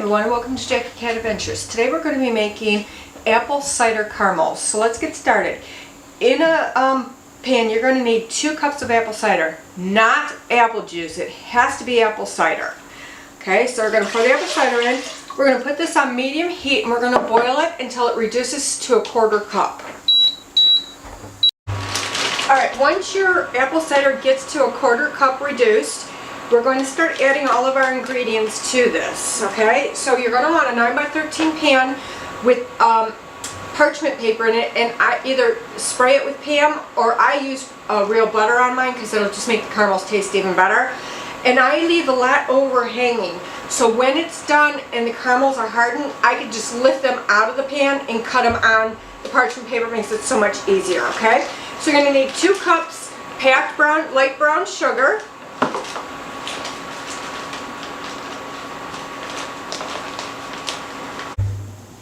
everyone, and welcome to Jackie Cat Adventures. Today we're going to be making apple cider caramels. So let's get started. In a pan you're going to need 2 cups of apple cider, not apple juice. It has to be apple cider. Okay, so we're going to pour the apple cider in. We're going to put this on medium heat and we're going to boil it until it reduces to a 1/4 cup. Alright, once your apple cider gets to a 1/4 cup reduced, we're going to start adding all of our ingredients to this, okay? So you're going to want a 9x13 pan with parchment paper in it, and I either spray it with Pam or I use real butter on mine because it'll just make the caramels taste even better. And I leave a lot overhanging, so when it's done and the caramels are hardened, I can just lift them out of the pan and cut them on the parchment paper. Makes it so much easier, okay? So you're going to need 2 cups packed light brown sugar.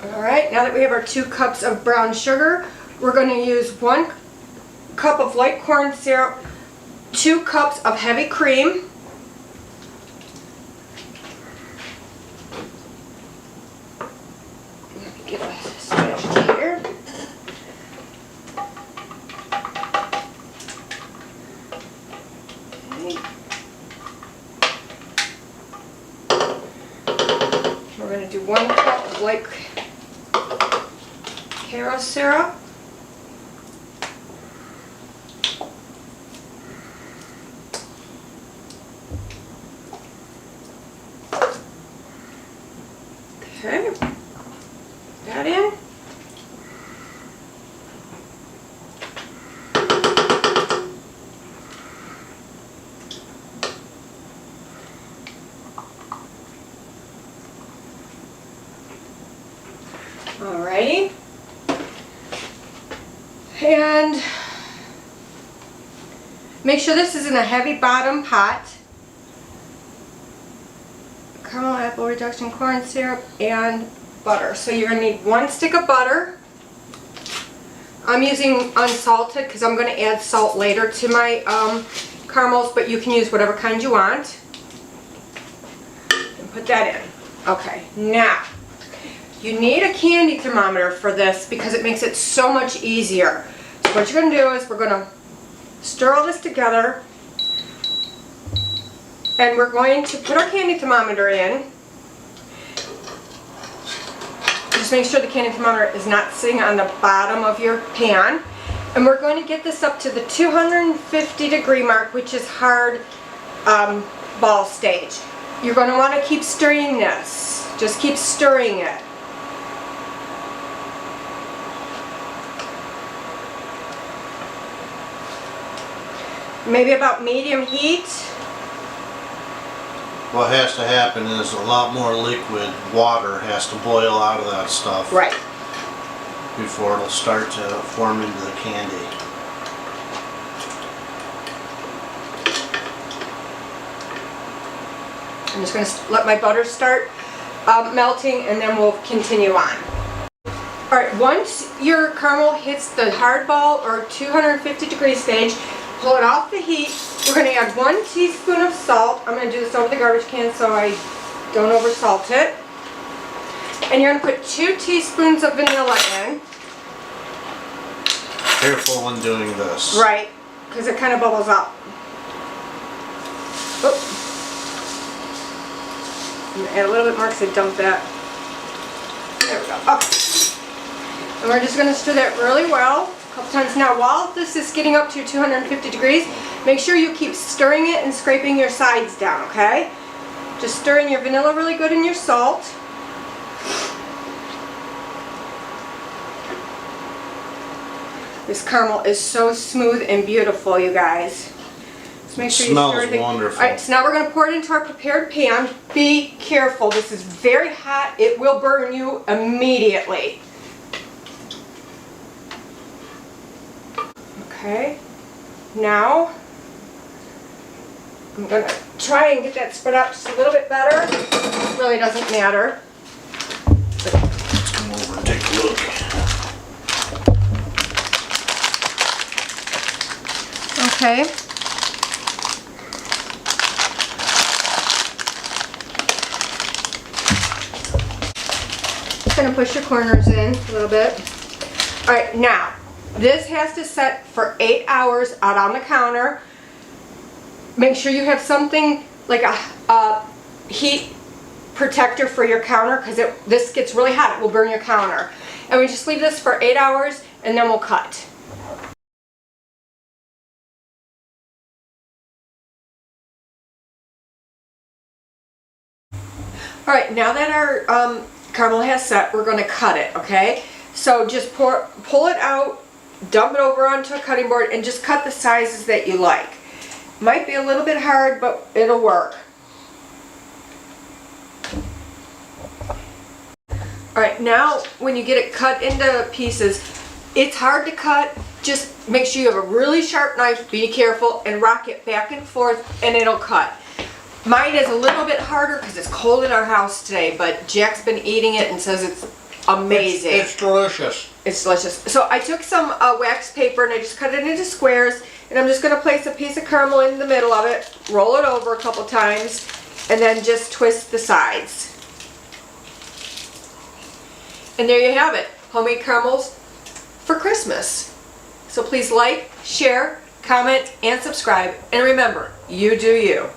Alright, now that we have our 2 cups of brown sugar, we're going to use 1 cup of light corn syrup, 2 cups of heavy cream, let me get a spatula here, we're going to do 1 cup of light Karo syrup, okay, that in, alrighty. And make sure this is in a heavy bottom pot. Caramel apple reduction corn syrup and butter. So you're going to need 1 stick of butter. I'm using unsalted because I'm going to add salt later to my caramels, but you can use whatever kind you want. And put that in. Okay, now you need a candy thermometer for this because it makes it so much easier. So what you're going to do is we're going to stir all this together and we're going to put our candy thermometer in. Just make sure the candy thermometer is not sitting on the bottom of your pan. And we're going to get this up to the 250-degree mark, which is hard ball stage. You're going to want to keep stirring this. Just keep stirring it. Maybe about medium heat. What has to happen is a lot more liquid water has to boil out of that stuff. Right. Before it'll start to form into the candy. I'm just going to let my butter start melting and then we'll continue on. Alright, once your caramel hits the hard ball or 250-degree stage, pull it off the heat. We're going to add 1 teaspoon of salt. I'm going to do this over the garbage can so I don't over salt it. And you're going to put 2 teaspoons of vanilla in. Careful when doing this. Right, because it kind of bubbles up. Oop. I'm going to add a little bit more because I dumped that. There we go. Okay. And we're just going to stir that really well. Couple times. Now while this is getting up to 250 degrees, make sure you keep stirring it and scraping your sides down, okay? Just stirring your vanilla really good and your salt. This caramel is so smooth and beautiful, you guys. Just make sure you stir it. Smells wonderful. Alright, so now we're going to pour it into our prepared pan. Be careful. This is very hot. It will burn you immediately. Okay, now I'm going to try and get that spread out just a little bit better. It really doesn't matter. Let's come over and take a look. Okay. just gonna push your corners in a little bit. All right, now, this has to set for 8 hours out on the counter. Make sure you have something like a heat protector for your counter, because this gets really hot, it will burn your counter. And we just leave this for 8 hours and then we'll cut. Alright, now that our caramel has set, we're going to cut it, okay? So just pull it out, dump it over onto a cutting board, and just cut the sizes that you like. Might be a little bit hard, but it'll work. Alright, now when you get it cut into pieces, it's hard to cut. Just make sure you have a really sharp knife, be careful, and rock it back and forth, and it'll cut. Mine is a little bit harder because it's cold in our house today, but Jack's been eating it and says it's amazing. It's delicious. It's delicious. So I took some wax paper and I just cut it into squares, and I'm just going to place a piece of caramel in the middle of it, roll it over a couple times, and then just twist the sides. And there you have it, homemade caramels for Christmas. So please like, share, comment, and subscribe. And remember, you do you.